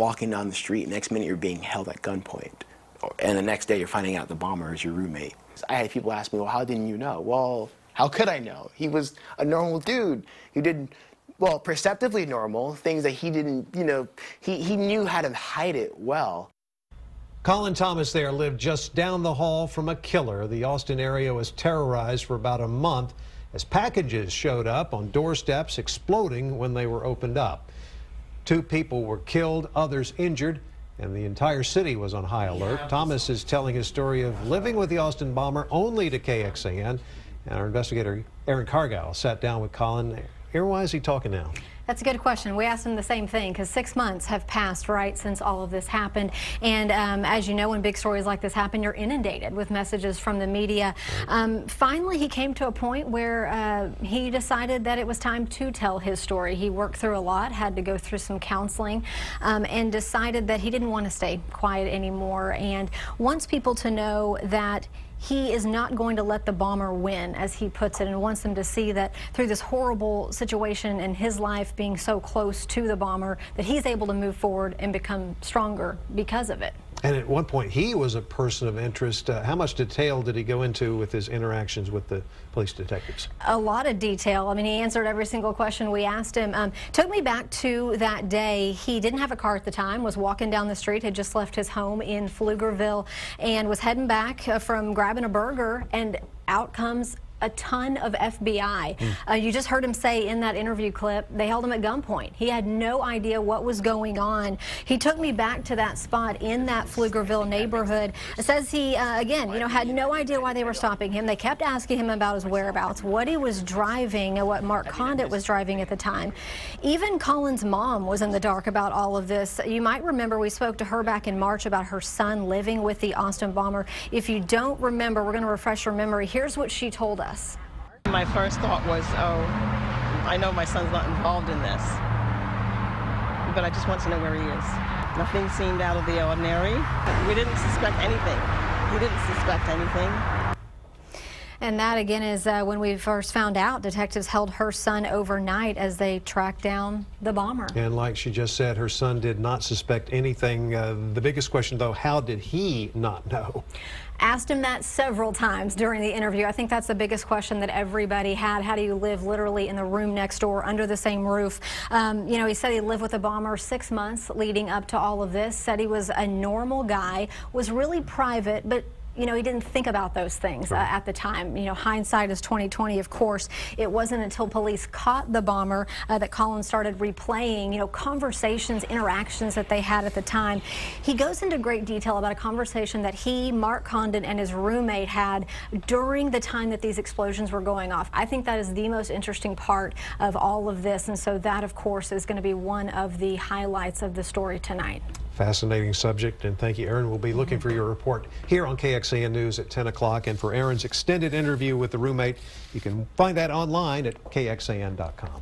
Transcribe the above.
walking down the street, next minute you're being held at gunpoint. And the next day you're finding out the bomber is your roommate. I had people ask me, well, how didn't you know? Well, how could I know? He was a normal dude who did, well, perceptively normal, things that he didn't, you know, he knew how to hide it well. Colin Thomas there lived just down the hall from a killer. The Austin area was terrorized for about a month as packages showed up on doorsteps, exploding when they were opened up. 2 people were killed, others injured, and the entire city was on high alert. Thomas is telling his story of living with the Austin bomber only to KXAN. And our investigator, Erin Cargile, sat down with Colin. Erin, why is he talking now? That's a good question. We asked him the same thing because 6 months have passed, right, since all of this happened. And as you know, when big stories like this happen, you're inundated with messages from the media. Finally, he came to a point where he decided that it was time to tell his story. He worked through a lot, had to go through some counseling, and decided that he didn't want to stay quiet anymore and wants people to know that he is not going to let the bomber win, as he puts it, and wants them to see that through this horrible situation in his life, being so close to the bomber, that he's able to move forward and become stronger because of it. And at one point, he was a person of interest. How much detail did he go into with his interactions with the police detectives? A lot of detail. I mean, he answered every single question we asked him. Took me back to that day. He didn't have a car at the time, was walking down the street, had just left his home in Pflugerville, and was heading back from grabbing a burger, and out comes a ton of FBI. You just heard him say in that interview clip, they held him at gunpoint. He had no idea what was going on. He took me back to that spot in that Pflugerville neighborhood. It says he, again, you know, had no idea why they were stopping him. They kept asking him about his whereabouts, what he was driving, and what Mark Condit was driving at the time. Even Colin's mom was in the dark about all of this. You might remember we spoke to her back in March about her son living with the Austin bomber. If you don't remember, we're going to refresh your memory. Here's what she told us. My first thought was, oh, I know my son's not involved in this, but I just want to know where he is. Nothing seemed out of the ordinary. We didn't suspect anything. He didn't suspect anything. And that, again, is when we first found out. Detectives held her son overnight as they tracked down the bomber. And like she just said, her son did not suspect anything. The biggest question, though, how did he not know? Asked him that several times during the interview. I think that's the biggest question that everybody had. How do you live literally in the room next door, under the same roof? You know, he said he lived with a bomber 6 months leading up to all of this, said he was a normal guy, was really private, but you know, he didn't think about those things at the time. You know, hindsight is 20/20, of course. It wasn't until police caught the bomber that Colin started replaying, you know, conversations, interactions that they had at the time. He goes into great detail about a conversation that he, Mark Condit, and his roommate had during the time that these explosions were going off. I think that is the most interesting part of all of this, and so that, of course, is going to be one of the highlights of the story tonight. Fascinating subject, and thank you, Erin. We'll be looking for your report here on KXAN News at 10 o'clock. And for Erin's extended interview with the roommate, you can find that online at KXAN.com.